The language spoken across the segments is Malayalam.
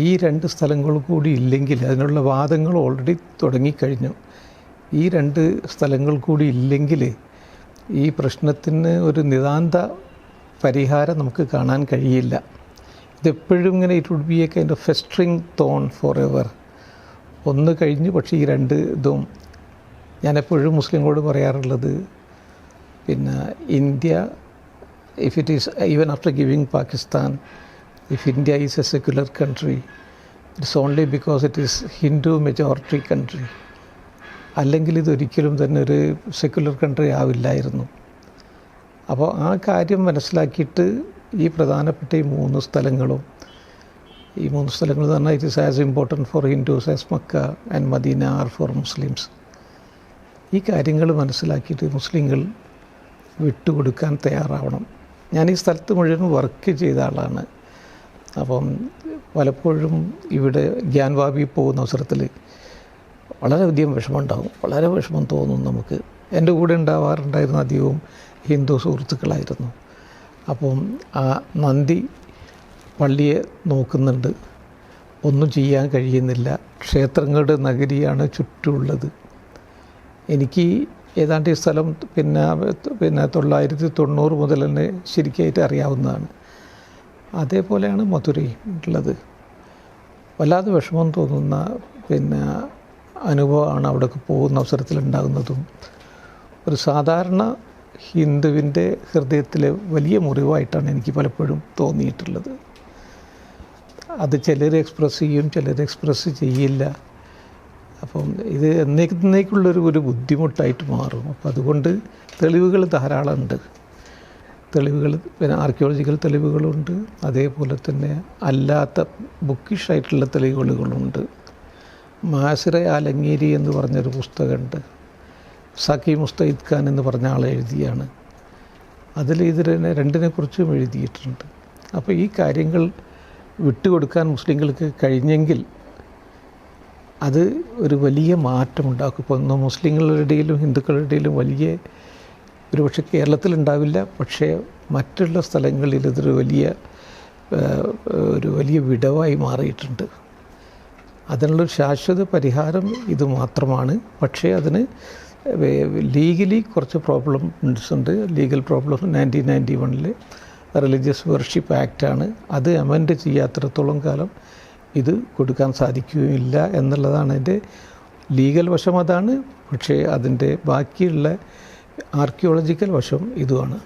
ഈ രണ്ട് സ്ഥലങ്ങൾ കൂടി ഇല്ലെങ്കിൽ, അതിനുള്ള വാദങ്ങൾ ഓൾറെഡി തുടങ്ങിക്കഴിഞ്ഞു. ഈ രണ്ട് സ്ഥലങ്ങൾ കൂടി ഇല്ലെങ്കിൽ ഈ പ്രശ്നത്തിന് ഒരു നിതാന്ത പരിഹാരം നമുക്ക് കാണാൻ കഴിയില്ല. ഇതെപ്പോഴും ഇങ്ങനെ it would be a kind of festering thorn for ever. ഒന്ന് കഴിഞ്ഞ് പക്ഷേ ഈ രണ്ട് ഇതും ഞാനെപ്പോഴും മുസ്ലിങ്ങളോട് പറയാറുള്ളത്, പിന്നെ India, if it is even after giving Pakistan, if India is a secular country, it's only because it is Hindu majority country. അല്ലെങ്കിൽ ഇതൊരിക്കലും തന്നെ ഒരു സെക്യുലർ കൺട്രി ആവില്ലായിരുന്നു. അപ്പോൾ ആ കാര്യം മനസ്സിലാക്കിയിട്ട് ഈ പ്രധാനപ്പെട്ട ഈ മൂന്ന് സ്ഥലങ്ങളും എന്ന് പറഞ്ഞാൽ it is as important for Hindus as Mecca and Medina are for Muslims. ഈ കാര്യങ്ങൾ മനസ്സിലാക്കിയിട്ട് മുസ്ലിങ്ങൾ വിട്ടുകൊടുക്കാൻ തയ്യാറാവണം. ഞാൻ ഈ സ്ഥലത്ത് മുഴുവൻ വർക്ക് ചെയ്ത ആളാണ്. അപ്പം പലപ്പോഴും ഇവിടെ ഗ്യാൻവാബി പോകുന്ന അവസരത്തിൽ വളരെയധികം വിഷമമുണ്ടാകും, വളരെ വിഷമം തോന്നും നമുക്ക്. എൻ്റെ കൂടെ ഉണ്ടാവാറുണ്ടായിരുന്ന അധികവും ഹിന്ദു സുഹൃത്തുക്കളായിരുന്നു. അപ്പം ആ നന്ദി പള്ളിയെ നോക്കുന്നുണ്ട്, ഒന്നും ചെയ്യാൻ കഴിയുന്നില്ല. ക്ഷേത്രങ്ങളുടെ നഗരിയാണ് ചുറ്റുമുള്ളത്. എനിക്ക് ഏതാണ്ട് ഈ സ്ഥലം പിന്നെ 990 മുതൽ തന്നെ ശരിക്കായിട്ട് അറിയാവുന്നതാണ്. അതേപോലെയാണ് മധുരയും ഉള്ളത്. വല്ലാതെ വിഷമം തോന്നുന്ന അനുഭവമാണ് അവിടേക്ക് പോകുന്ന അവസരത്തിലുണ്ടാകുന്നതും. ഒരു സാധാരണ ഹിന്ദുവിൻ്റെ ഹൃദയത്തിലെ വലിയ മുറിവായിട്ടാണ് എനിക്ക് പലപ്പോഴും തോന്നിയിട്ടുള്ളത്. അത് ചിലർ എക്സ്പ്രസ് ചെയ്യും, ചിലർ എക്സ്പ്രസ് ചെയ്യില്ല. അപ്പം ഇത് എന്നേക്കുള്ളൊരു ബുദ്ധിമുട്ടായിട്ട് മാറും. അപ്പം അതുകൊണ്ട് തെളിവുകൾ ധാരാളമുണ്ട്. ആർക്കിയോളജിക്കൽ തെളിവുകളുണ്ട്, അതേപോലെ തന്നെ അല്ലാത്ത ബുക്കിഷായിട്ടുള്ള തെളിവുകളുണ്ട്. മാസിറ ആലങ്ങേരി എന്ന് പറഞ്ഞൊരു പുസ്തകമുണ്ട്, സഖി മുസ്തയിദ് ഖാൻ എന്ന് പറഞ്ഞ ആൾ എഴുതിയാണ്. അതിൽ ഇതിനെ രണ്ടിനെക്കുറിച്ചും എഴുതിയിട്ടുണ്ട്. അപ്പോൾ ഈ കാര്യങ്ങൾ വിട്ടുകൊടുക്കാൻ മുസ്ലിങ്ങൾക്ക് കഴിഞ്ഞെങ്കിൽ അത് ഒരു വലിയ മാറ്റമുണ്ടാക്കും. ഇപ്പോൾ മുസ്ലിങ്ങളുടെ ഇടയിലും ഹിന്ദുക്കളുടെ ഇടയിലും ഒരുപക്ഷെ കേരളത്തിലുണ്ടാവില്ല, പക്ഷേ മറ്റുള്ള സ്ഥലങ്ങളിൽ ഇതൊരു വലിയ വിടവായി മാറിയിട്ടുണ്ട്. അതിനുള്ളൊരു ശാശ്വത പരിഹാരം ഇത് മാത്രമാണ്. പക്ഷേ അതിന് ലീഗലി കുറച്ച് പ്രോബ്ലംസ് ഉണ്ട്. ലീഗൽ പ്രോബ്ലം 1991 റിലീജിയസ് വർഷിപ്പ് ആക്റ്റാണ്. അത് അമെൻഡ് ചെയ്യാത്തിടത്തോളം കാലം ഇത് കൊടുക്കാൻ സാധിക്കുകയില്ല എന്നുള്ളതാണ് അതിൻ്റെ ലീഗൽ വശം. അതാണ്. പക്ഷേ അതിൻ്റെ ബാക്കിയുള്ള ആർക്കിയോളജിക്കൽ വശം ഇതുമാണ്.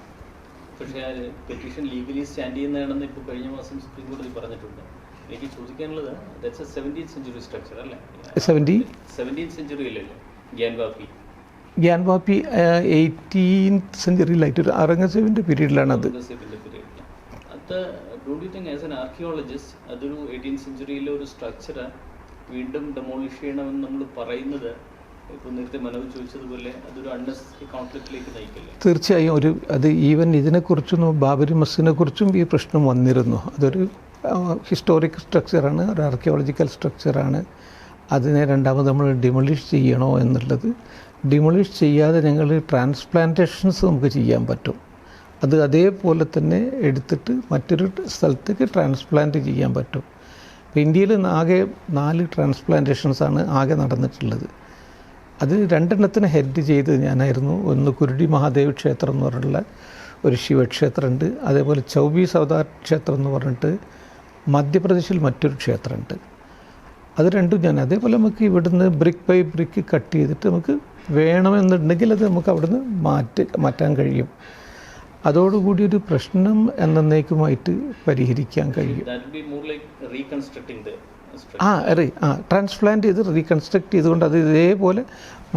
പക്ഷേ പെറ്റീഷൻ ലീഗലി സ്റ്റാൻഡ് ചെയ്യുന്നതാണെന്ന് ഇപ്പോൾ കഴിഞ്ഞ മാസം സുപ്രീം കോടതി പറഞ്ഞിട്ടുണ്ട്. എനിക്ക് ചോദിക്കാനുള്ളത്, that's A 17th century structure അല്ലേ? 17th centuryയിലല്ലേ ഗ്യാൻവാപ്പി 18th centuryയിലായിട്ട് ഔറംഗസേബിൻ്റെ പീരീഡിലാണത്. Don't you think as an archaeologist അതൊരു 18th centuryയിലെ ഒരു സ്ട്രക്ചർ വീണ്ടും ഡെമോളിഷ് ചെയ്യണമെന്ന് നമ്മൾ പറയുന്നത്, ഇപ്പോൾ നേരത്തെ മനോജ് ചോദിച്ചതുപോലെ, അതൊരു അൺനെസസറി കോൺഫ്ലിക്റ്റിലേക്ക് നയിക്കില്ലേ? തീർച്ചയായും. അത് ഈവൻ ഇതിനെക്കുറിച്ചും ബാബരി മസ്ജിദിനെ കുറിച്ചും ഈ പ്രശ്നം വന്നിരുന്നു. അതൊരു ഹിസ്റ്റോറിക് സ്ട്രക്ചറാണ്, ഒരു ആർക്കിയോളജിക്കൽ സ്ട്രക്ചറാണ്. അതിനെ രണ്ടാമത് നമ്മൾ ഡിമോളിഷ് ചെയ്യണോ എന്നുള്ളത്. ഡിമോളിഷ് ചെയ്യാതെ ഞങ്ങൾ ട്രാൻസ്പ്ലാന്റേഷൻസ് നമുക്ക് ചെയ്യാൻ പറ്റും. അത് അതേപോലെ തന്നെ എടുത്തിട്ട് മറ്റൊരു സ്ഥലത്തേക്ക് ട്രാൻസ്പ്ലാന്റ് ചെയ്യാൻ പറ്റും. ഇപ്പോൾ ഇന്ത്യയിൽ ആകെ 4 ട്രാൻസ്പ്ലാന്റേഷൻസാണ് ആകെ നടന്നിട്ടുള്ളത്. അത് 2 ഹെഡ് ചെയ്ത് ഞാനായിരുന്നു. ഒന്ന് കുരുടി മഹാദേവ് ക്ഷേത്രം എന്ന് പറഞ്ഞിട്ടുള്ള ഒരു ശിവക്ഷേത്രമുണ്ട്. അതേപോലെ ചൗബീസ് അവതാർ ക്ഷേത്രം എന്ന് പറഞ്ഞിട്ട് മധ്യപ്രദേശിൽ മറ്റൊരു ക്ഷേത്രമുണ്ട്. അത് രണ്ടും ഞാൻ അതേപോലെ നമുക്ക് ഇവിടുന്ന് ബ്രിക്ക് ബൈ ബ്രിക്ക് കട്ട് ചെയ്തിട്ട് നമുക്ക് വേണമെന്നുണ്ടെങ്കിൽ അത് നമുക്ക് അവിടുന്ന് മാറ്റാൻ കഴിയും. അതോടുകൂടി ഒരു പ്രശ്നം എന്നേക്കുമായിട്ട് പരിഹരിക്കാൻ കഴിയും. ട്രാൻസ്പ്ലാന്റ് ചെയ്ത് റീകൺസ്ട്രക്ട് ചെയ്തുകൊണ്ട് അത് ഇതേപോലെ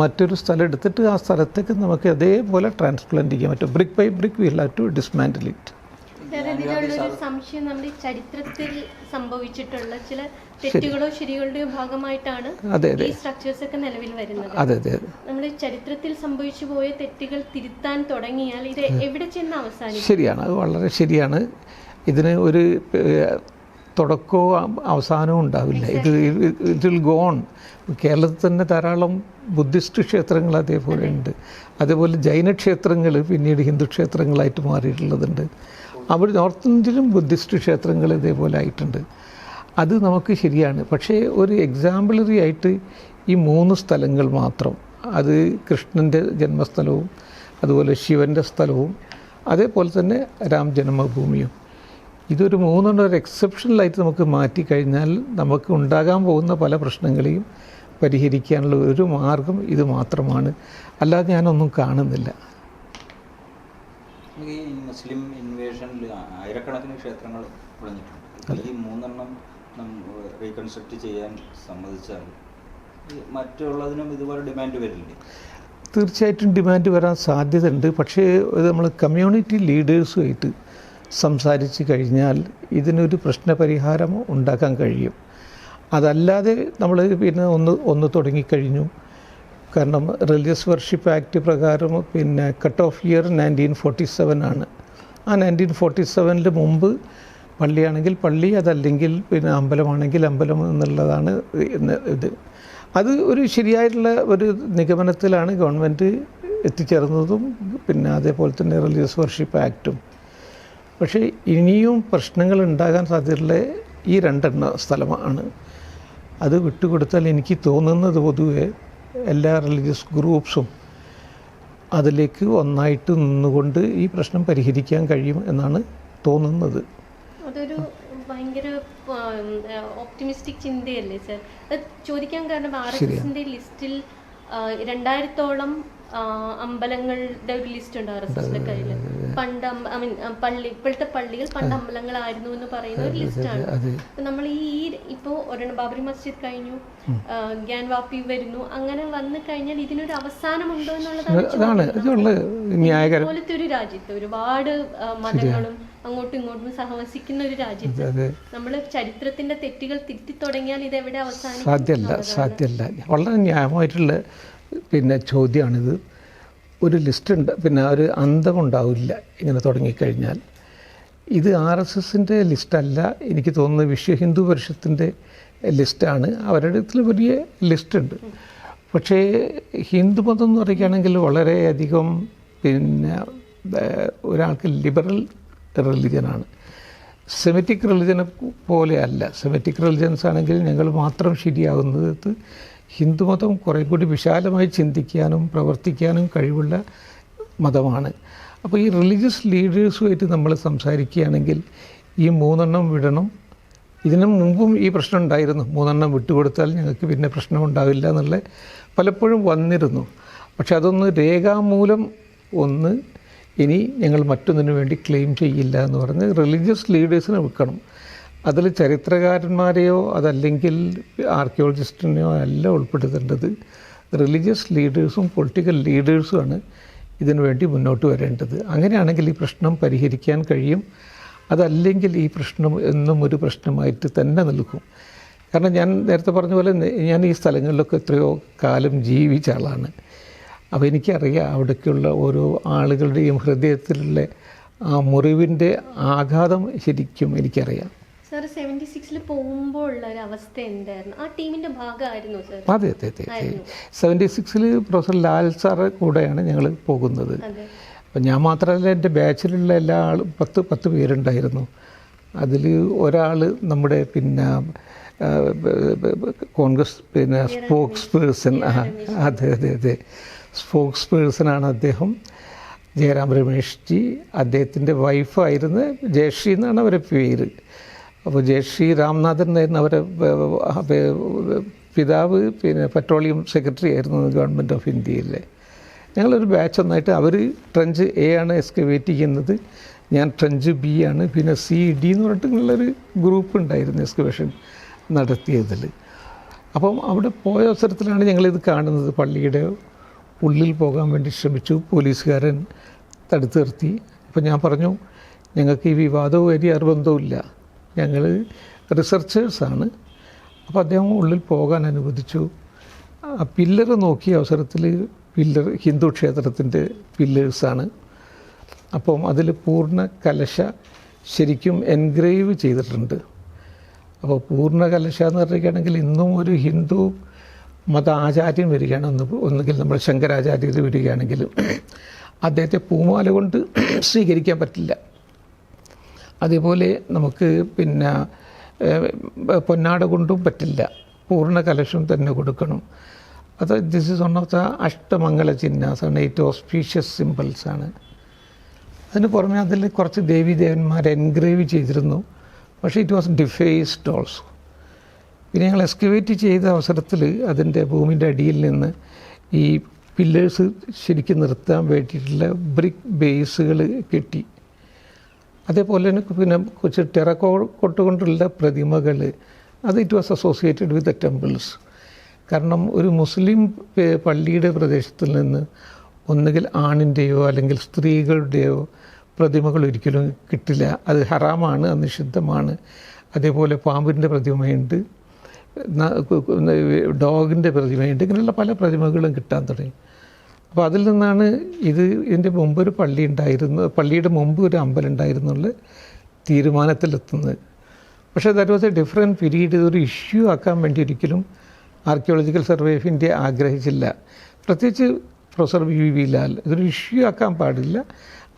മറ്റൊരു സ്ഥലം എടുത്തിട്ട് ആ സ്ഥലത്തേക്ക് നമുക്ക് അതേപോലെ ട്രാൻസ്പ്ലാന്റ് ചെയ്യാൻ പറ്റും. Brick by brick we have to dismantle it. സംശയം, നമ്മുടെ ചരിത്രത്തിൽ സംഭവിച്ചിട്ടുള്ള ചില തെറ്റുകളോ ശരികളുടെയോ ഭാഗമായിട്ടാണ് ഈ സ്ട്രക്ചേഴ്സ് ഒക്കെ നിലവിൽ വരുന്നത്. നമ്മുടെ ചരിത്രത്തിൽ സംഭവിച്ചു പോയ തെറ്റുകൾ തിരുത്താൻ തുടങ്ങിയാൽ ഇത് എവിടെ ചെന്ന് അവസാനിക്കും? ശരിയാണ്, അത് വളരെ ശരിയാണ്. ഇതിന് ഒരു തുടക്കവും അവസാനവും ഉണ്ടാവില്ല. It will go on. കേരളത്തിൽ തന്നെ ധാരാളം ബുദ്ധിസ്റ്റ് ക്ഷേത്രങ്ങൾ അതേപോലെ ഉണ്ട്. അതേപോലെ ജൈന ക്ഷേത്രങ്ങൾ പിന്നീട് ഹിന്ദു ക്ഷേത്രങ്ങളായിട്ട് മാറിയിട്ടുള്ളതുണ്ട്. അവിടെ നോർത്ത് ഇന്ത്യയിലും ബുദ്ധിസ്റ്റ് ക്ഷേത്രങ്ങൾ ഇതേപോലെ ആയിട്ടുണ്ട്. അത് നമുക്ക് ശരിയാണ്. പക്ഷേ ഒരു എക്സാമ്പിളറി ആയിട്ട് ഈ 3 സ്ഥലങ്ങൾ മാത്രം, അത് കൃഷ്ണൻ്റെ ജന്മസ്ഥലവും അതുപോലെ ശിവൻ്റെ സ്ഥലവും അതേപോലെ തന്നെ രാം ജന്മഭൂമിയും, ഇതൊരു 3 ഒരു എക്സെപ്ഷണലായിട്ട് നമുക്ക് മാറ്റിക്കഴിഞ്ഞാൽ നമുക്ക് ഉണ്ടാകാൻ പോകുന്ന പല പ്രശ്നങ്ങളെയും പരിഹരിക്കാനുള്ള ഒരു മാർഗം ഇത് മാത്രമാണ്. അല്ലാതെ ഞാനൊന്നും കാണുന്നില്ല. ഈ മുസ്ലിം ഇൻവേഷനിൽ ആയിരക്കണക്കിന് ക്ഷേത്രങ്ങൾ പൊളിഞ്ഞിട്ടുണ്ട്. ഈ 3 റീകൺസ്ട്രക്ട് ചെയ്യാൻ സമ്മതിച്ചാൽ മറ്റുള്ളതിനും ഇതുപോലെ ഡിമാൻഡ് വരില്ലേ? തീർച്ചയായിട്ടും ഡിമാൻഡ് വരാൻ സാധ്യതയുണ്ട്. പക്ഷേ ഇത് നമ്മൾ കമ്മ്യൂണിറ്റി ലീഡേഴ്സുമായിട്ട് സംസാരിച്ച് കഴിഞ്ഞാൽ ഇതിനൊരു പ്രശ്നപരിഹാരം ഉണ്ടാക്കാൻ കഴിയും. അതല്ലാതെ നമ്മൾ പിന്നെ ഒന്ന് തുടങ്ങിക്കഴിഞ്ഞു. കാരണം റിലീജിയസ് വർഷിപ്പ് ആക്ട് പ്രകാരം പിന്നെ കട്ട് ഓഫ് ഇയർ 1947 ആണ്. ആ 1947 മുമ്പ് പള്ളിയാണെങ്കിൽ പള്ളി, അതല്ലെങ്കിൽ പിന്നെ അമ്പലമാണെങ്കിൽ അമ്പലം എന്നുള്ളതാണ് ഇത്. അത് ഒരു ശരിയായിട്ടുള്ള ഒരു നിഗമനത്തിലാണ് ഗവൺമെൻറ് എത്തിച്ചേർന്നതും പിന്നെ അതേപോലെ തന്നെ റിലീജിയസ് വർഷിപ്പ് ആക്റ്റും. പക്ഷേ ഇനിയും പ്രശ്നങ്ങൾ ഉണ്ടാകാൻ സാധ്യതയുള്ള ഈ 2 സ്ഥലമാണ്. അത് വിട്ടുകൊടുത്താൽ എനിക്ക് തോന്നുന്നത് പൊതുവെ എല്ലാ റിലീജിയസ് ഗ്രൂപ്പ്സും അതിലേക്ക് ഒന്നായിട്ട് നിന്നുകൊണ്ട് ഈ പ്രശ്നം പരിഹരിക്കാൻ കഴിയും എന്നാണ് തോന്നുന്നത്. അതൊരു ഭയങ്കര ഓപ്റ്റിമിസ്റ്റിക് ചിന്തയല്ലേ സർ? അത് ചോദിക്കാൻ കാരണം RSSന്റെ ലിസ്റ്റിൽ 2000-ഓളം അമ്പലങ്ങളുടെ ഒരു ലിസ്റ്റ് ഉണ്ട് RSSന്റെ കയ്യിൽ. പണ്ട് പള്ളി, ഇപ്പോഴത്തെ പള്ളികൾ പണ്ട് അമ്പലങ്ങളായിരുന്നു എന്ന് പറയുന്ന ഒരു ലിസ്റ്റാണ്. നമ്മൾ ഇപ്പോൾ ഒരെണ്ണം ബാബറി മസ്ജിദ് കഴിഞ്ഞു, ഗ്യാൻ വാപ്പി വരുന്നു, അങ്ങനെ വന്നു കഴിഞ്ഞാൽ ഇതിനൊരു അവസാനമുണ്ടോ എന്നുള്ളതാണ്. ഇതുപോലത്തെ ഒരു രാജ്യത്ത് ഒരുപാട് മതങ്ങളും അങ്ങോട്ടും ഇങ്ങോട്ടും സഹവസിക്കുന്ന ഒരു രാജ്യത്ത് നമ്മൾ ചരിത്രത്തിന്റെ തെറ്റുകൾ തിരുത്തി തുടങ്ങിയാൽ ഇത് എവിടെ അവസാനിക്കും? സാധ്യമല്ല. വളരെ ന്യായമായിട്ടുള്ള പിന്നെ ചോദ്യമാണിത്. ഒരു ലിസ്റ്റ് ഉണ്ട്, പിന്നെ ഒരു അന്തമുണ്ടാവില്ല ഇങ്ങനെ തുടങ്ങിക്കഴിഞ്ഞാൽ. ഇത് RSSൻ്റെ ലിസ്റ്റല്ല, എനിക്ക് തോന്നുന്നത് വിശ്വ ഹിന്ദു പരിഷത്തിൻ്റെ ലിസ്റ്റാണ്. അവരുടെ അടുത്തിൽ വലിയ ലിസ്റ്റുണ്ട്. പക്ഷേ ഹിന്ദുമതം എന്ന് പറയുകയാണെങ്കിൽ വളരെയധികം പിന്നെ ഒരാൾക്ക് ലിബറൽ റിലിജനാണ്. സെമിറ്റിക് റിലിജനെ പോലെയല്ല. സെമിറ്റിക് റിലിജൻസ് ആണെങ്കിൽ ഞങ്ങൾ മാത്രം ശരിയാകുന്നത്, ഹിന്ദുമതം കുറേ കൂടി വിശാലമായി ചിന്തിക്കാനും പ്രവർത്തിക്കാനും കഴിവുള്ള മതമാണ്. അപ്പോൾ ഈ റിലീജിയസ് ലീഡേഴ്സുമായിട്ട് നമ്മൾ സംസാരിക്കുകയാണെങ്കിൽ ഈ 3 വിടണം. ഇതിനു മുമ്പും ഈ പ്രശ്നം ഉണ്ടായിരുന്നു. 3 വിട്ടുകൊടുത്താൽ ഞങ്ങൾക്ക് പിന്നെ പ്രശ്നം ഉണ്ടാവില്ല എന്നുള്ള പലപ്പോഴും വന്നിരുന്നു. പക്ഷെ അതൊന്ന് രേഖാമൂലം ഇനി ഞങ്ങൾ മറ്റൊന്നിനു വേണ്ടി ക്ലെയിം ചെയ്യില്ല എന്ന് പറഞ്ഞ് റിലീജിയസ് ലീഡേഴ്സിനെ വെക്കണം. അതിൽ ചരിത്രകാരന്മാരെയോ അതല്ലെങ്കിൽ ആർക്കിയോളജിസ്റ്റിനെയോ അല്ല ഉൾപ്പെടുത്തേണ്ടത്. റിലീജിയസ് ലീഡേഴ്സും പൊളിറ്റിക്കൽ ലീഡേഴ്സുമാണ് ഇതിനു വേണ്ടി മുന്നോട്ട് വരേണ്ടത്. അങ്ങനെയാണെങ്കിൽ ഈ പ്രശ്നം പരിഹരിക്കാൻ കഴിയും. അതല്ലെങ്കിൽ ഈ പ്രശ്നം എന്നും ഒരു പ്രശ്നമായിട്ട് തന്നെ നിൽക്കും. കാരണം ഞാൻ നേരത്തെ പറഞ്ഞ പോലെ ഞാൻ ഈ സ്ഥലങ്ങളിലൊക്കെ എത്രയോ കാലം ജീവിച്ച ആളാണ്. അപ്പോൾ എനിക്കറിയാം അവിടേക്കുള്ള ഓരോ ആളുകളുടെയും ഹൃദയത്തിലുള്ള ആ മുറിവിൻ്റെ ആഘാതം ശരിക്കും എനിക്കറിയാം. സാർ 76-ൽ പോകുമ്പോൾ ഉള്ള ഒരു അവസ്ഥ എന്തായിരുന്നു? ആ ടീമിൻ്റെ ഭാഗമായിരുന്നു സാർ? അതെ 76-ൽ പ്രൊഫസർ ലാൽ സാറ് കൂടെയാണ് ഞങ്ങൾ പോകുന്നത്. അപ്പം ഞാൻ മാത്രമല്ല, എൻ്റെ ബാച്ചിലുള്ള എല്ലാ ആളും 10 പേരുണ്ടായിരുന്നു. അതിൽ ഒരാൾ നമ്മുടെ പിന്നെ കോൺഗ്രസ് പിന്നെ സ്പോക്സ് പേഴ്സൺ, അതെ സ്പോക്സ് പേഴ്സണാണ് അദ്ദേഹം, ജയറാം രമേഷ് ജി. അദ്ദേഹത്തിൻ്റെ വൈഫായിരുന്നു ജയശ്രീ എന്നാണ് അവരുടെ പേര്. അപ്പോൾ ജയശ്രീ രാംനാഥൻ എന്നായിരുന്നു അവരെ പിതാവ്. പിന്നെ പെട്രോളിയം സെക്രട്ടറി ആയിരുന്നു ഗവൺമെൻറ് ഓഫ് ഇന്ത്യയിലെ. ഞങ്ങളൊരു ബാച്ച് ഒന്നായിട്ട്, അവർ ട്രഞ്ച് A ആണ് എക്സ്കവേറ്റ് ചെയ്യുന്നത്, ഞാൻ ട്രഞ്ച് B ആണ്. പിന്നെ CD എന്ന് പറഞ്ഞിട്ടുള്ളൊരു ഗ്രൂപ്പ് ഉണ്ടായിരുന്നു എക്സ്കവേഷൻ നടത്തിയതിൽ. അപ്പം അവിടെ പോയ അവസരത്തിലാണ് ഞങ്ങളിത് കാണുന്നത്. പള്ളിയുടെ ഉള്ളിൽ പോകാൻ വേണ്ടി ശ്രമിച്ചു, പോലീസുകാരൻ തടുത്തു നിർത്തി. അപ്പം ഞാൻ പറഞ്ഞു, ഞങ്ങൾക്ക് ഈ വിവാദവും വലിയ ബന്ധവുമില്ല, ഞങ്ങൾ റിസർച്ചേഴ്സാണ്. അപ്പോൾ അദ്ദേഹം ഉള്ളിൽ പോകാൻ അനുവദിച്ചു. ആ പില്ലർ നോക്കിയ അവസരത്തിൽ പില്ലർ ഹിന്ദു ക്ഷേത്രത്തിൻ്റെ പില്ലേഴ്സാണ്. അപ്പം അതിൽ പൂർണ്ണ കലശ ശരിക്കും എൻഗ്രേവ് ചെയ്തിട്ടുണ്ട്. അപ്പോൾ പൂർണ്ണ കലശ എന്ന് പറയുകയാണെങ്കിൽ ഇന്നും ഒരു ഹിന്ദു മത ആചാര്യൻ വരികയാണ്, ഒന്നുകിൽ നമ്മൾ ശങ്കരാചാര്യർ വരികയാണെങ്കിലും അദ്ദേഹത്തെ പൂമാല കൊണ്ട് സ്വീകരിക്കാൻ പറ്റില്ല. അതേപോലെ നമുക്ക് പിന്നെ പൊന്നാട കൊണ്ടും പറ്റില്ല, പൂർണ്ണ കലശം തന്നെ കൊടുക്കണം. അത് this is one of the Ashtamangala ചിഹ്നാസാണ്, 8 ഓസ്പീഷ്യസ് സിമ്പിൾസാണ്. അതിന് പുറമെ അതിൽ കുറച്ച് ദേവീദേവന്മാരെ എൻഗ്രേവ് ചെയ്തിരുന്നു, പക്ഷേ ഇറ്റ് വാസ് ഡിഫേസ്ഡ് ഓൾസോ. പിന്നെ ഞങ്ങൾ എക്സ്കവേറ്റ് ചെയ്ത അവസരത്തിൽ അതിൻ്റെ ഭൂമിൻ്റെ അടിയിൽ നിന്ന് ഈ പില്ലേഴ്സ് ശരിക്കും നിർത്താൻ വേണ്ടിയിട്ടുള്ള ബ്രിക്ക് ബേസുകൾ കെട്ടി. അതേപോലെ തന്നെ പിന്നെ കുറച്ച് ടെറക്കോട്ട് കൊണ്ടുള്ള പ്രതിമകൾ, അത് it was associated with the temples. കാരണം ഒരു മുസ്ലിം പള്ളിയുടെ പ്രദേശത്തിൽ നിന്ന് ഒന്നുകിൽ ആണിൻ്റെയോ അല്ലെങ്കിൽ സ്ത്രീകളുടെയോ പ്രതിമകൾ ഒരിക്കലും കിട്ടില്ല, അത് ഹറാമാണ്, അത് നിഷിദ്ധമാണ്. അതേപോലെ പാമ്പിൻ്റെ പ്രതിമയുണ്ട്, ഡോഗിൻ്റെ പ്രതിമയുണ്ട്, ഇങ്ങനെയുള്ള പല പ്രതിമകളും കിട്ടാൻ തുടങ്ങി. അപ്പോൾ അതിൽ നിന്നാണ് ഇതിൻ്റെ മുമ്പ് ഒരു പള്ളി ഉണ്ടായിരുന്നു, പള്ളിയുടെ മുമ്പ് ഒരു അമ്പലം ഉണ്ടായിരുന്നുള്ള തീരുമാനത്തിലെത്തുന്നത്. പക്ഷേ that was A different period. ഇതൊരു ഇഷ്യൂ ആക്കാൻ വേണ്ടി ഒരിക്കലും ആർക്കിയോളജിക്കൽ സർവേ ഓഫ് ഇന്ത്യ ആഗ്രഹിച്ചില്ല, പ്രത്യേകിച്ച് പ്രൊഫസർ വി ലാൽ. ഇതൊരു ഇഷ്യൂ ആക്കാൻ പാടില്ല,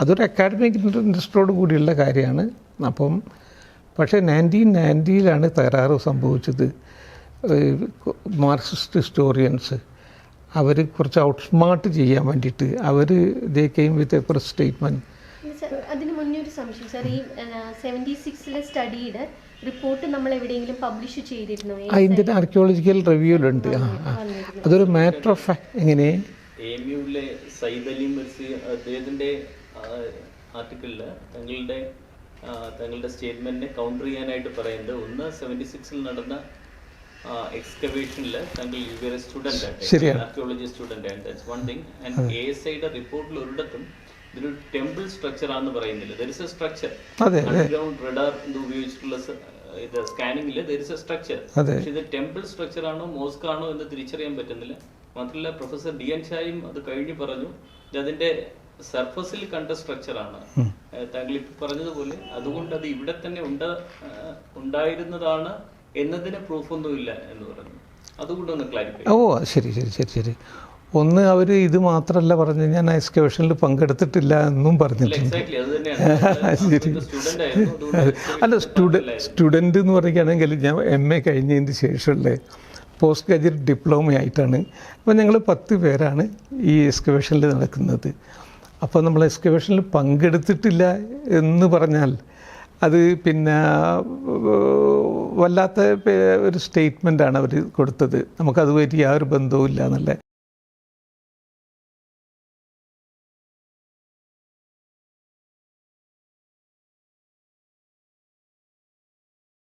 അതൊരു അക്കാഡമിക് ഇൻട്രസ്റ്റോട് കൂടിയുള്ള കാര്യമാണ്. അപ്പം പക്ഷേ 1990 തകരാറ് സംഭവിച്ചത്. മാർക്സിസ്റ്റ് ഹിസ്റ്റോറിയൻസ് അവർ കുറച്ച് ഔട്ട്സ്മാർട്ട് ചെയ്യാൻ വേണ്ടിയിട്ട് they came with a press statement. അതിന് മുന്നേ ഒരു സംശയം സാർ, ഈ 76 സ്റ്റഡിയുടെ റിപ്പോർട്ട് നമ്മൾ എവിടെയെങ്കിലും പബ്ലിഷ് ചെയ്തിരുന്നോ? ഇന്ത്യൻ ആർക്കിയോളജിക്കൽ റിവ്യൂലുണ്ട്. അതൊരു മാറ്റർ ഓഫ് ഫാക്ട്. എങ്ങനെ എഎംയുവിലെ സയ്യിദ് അലി മിർസി അദ്ദേഹത്തിൻ്റെ ആർട്ടിക്കിളിൽ തങ്ങളുടെ സ്റ്റേറ്റ്മെന്റിനെ കൗണ്ടർ ചെയ്യാനായിട്ട് പറയുന്നത്, ഒന്ന് 76 നടന്ന എക്സ്കവേഷനിൽ താങ്കൾ student archaeology student and that's one thing. And ASIയുടെ റിപ്പോർട്ടിൽ ഒരിടത്തും ഇതൊരു ടെമ്പിൾ സ്ട്രക്ചർ ആണെന്ന് പറയുന്നില്ല. There is a structure, underground radar ഉപയോഗിച്ചിട്ടുള്ള ഇത് സ്കാനിങ്ങിൽ ദർ ഇസ് എ സ്ട്രക്ചർ. പക്ഷെ ഇത് ടെമ്പിൾ സ്ട്രക്ചർ ആണോ മോസ്ക് ആണോ എന്ന് തിരിച്ചറിയാൻ പറ്റുന്നില്ല. മാത്രമല്ല പ്രൊഫസർ DN ഷായും അത് കഴിഞ്ഞ് പറഞ്ഞു, അതിന്റെ സർഫസിൽ കണ്ട സ്ട്രക്ചറാണ്. താങ്കൾ ഇപ്പം പറഞ്ഞതുപോലെ അതുകൊണ്ട് അത് ഇവിടെ തന്നെ ഉണ്ടായിരുന്നതാണ് എന്നതിന് പ്രൂഫൊന്നുമില്ല എന്ന് പറഞ്ഞു. അതുകൊണ്ടൊന്ന് ക്ലാരിഫൈ. ശരി. ഒന്ന് അവർ ഇത് മാത്രമല്ല പറഞ്ഞ് ഞാൻ എക്സ്കവേഷനിൽ പങ്കെടുത്തിട്ടില്ല എന്നും പറഞ്ഞിട്ടുണ്ട്. അല്ല, സ്റ്റുഡൻറ്റ് എന്ന് പറയുകയാണെങ്കിൽ ഞാൻ MA കഴിഞ്ഞതിന് ശേഷമുള്ള പോസ്റ്റ് ഗ്രാജുവേറ്റ് ഡിപ്ലോമ ആയിട്ടാണ്. അപ്പോൾ ഞങ്ങൾ 10 പേരാണ് ഈ എക്സ്കവേഷനിൽ നടക്കുന്നത്. അപ്പോൾ നമ്മൾ എക്സ്കവേഷനിൽ പങ്കെടുത്തിട്ടില്ല എന്ന് പറഞ്ഞാൽ അത് പിന്നെ വല്ലാത്ത ഒരു സ്റ്റേറ്റ്മെൻറ്റാണ് അവർ കൊടുത്തത്. നമുക്കതുമായിട്ട് യാതൊരു ബന്ധവും ഇല്ല എന്നല്ലേ.